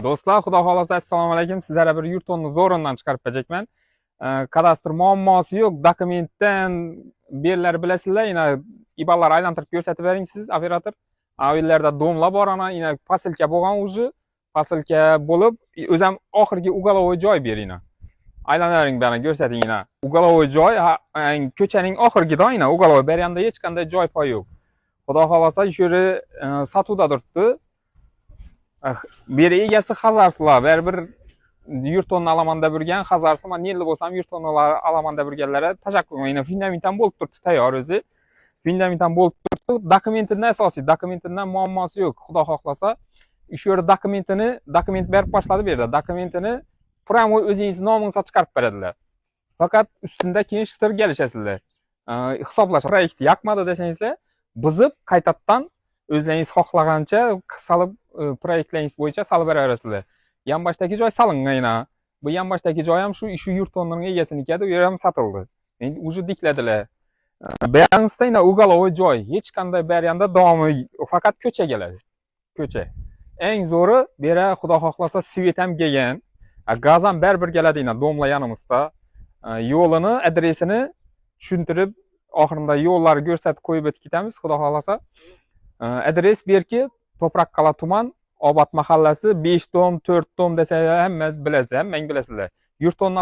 Do'stlar, xudo xolasa assalomu alaykum. Sizlarga bir yurtonni zo'rindan chiqarib berajakman. Kadastr muammosi yo'q, dokumentdan bellar bilasizlar, yana iballar aylantirib ko'rsatib bering siz, operator. Avvallarda domla bor ana, yana posilka bo'lgan o'zi. Posilka bo'lib, o'zim oxirgi ugolovой joy bering. Aylanaring bana ko'rsating yana. Ugolovой joy, ko'chaning oxirgida yana ugolovой berganda hech qanday joy poy yo'q. Xudo xolasa shu yeri sotuvda turibdi. Beri egasi Xazarslar, baribir yurtonni alamanda burgan Xazarslar, men yilli bo'lsam yurtonnilar alamanda burganlar tashakkur. Yana fundamentam bo'lib turibdi tayyor o'zi. Fundamentam bo'lib turibdi. Dokumentidan asosiy, dokumentidan muammosi yo'q. Xudo xohlasa, shu yer dokument berib boshladi bu yerda. Dokumentini pramo o'zingiz nomingizga chiqarib beradilar. Faqat ustida keyin shtir kelishasizlar. Hisoblash proyekti yoqmadi desangizlar, buzib qaytadan o'zlaringiz xohlagancha salib proyektlaringiz bo'yicha salib berasizlar. Yonboshdagi joy salingan yana. Bu yonboshdagi joy ham shu yurtonining egasiniki, u yer ham sotildi. Endi уже dikladilar. Buyog'ingizda yana ugolovой joy, hech qanday berganda davomi faqat ko'cha keladi. Ko'cha. Eng zo'ri bera xudo xohlasa svet ham kelgan. Gaz ham baribir keladi yana domla yonimizda. Yo'lini, adresini tushuntirib, oxirida yo'llarni ko'rsatib qo'yib o'tib ketamiz, xudo xohlasa. Adres berki To'proqqala tuman, Obod mahallasi 5 dom, 4 dom desa hamma bilasizlar, hammang bilasizlar. Yurtonni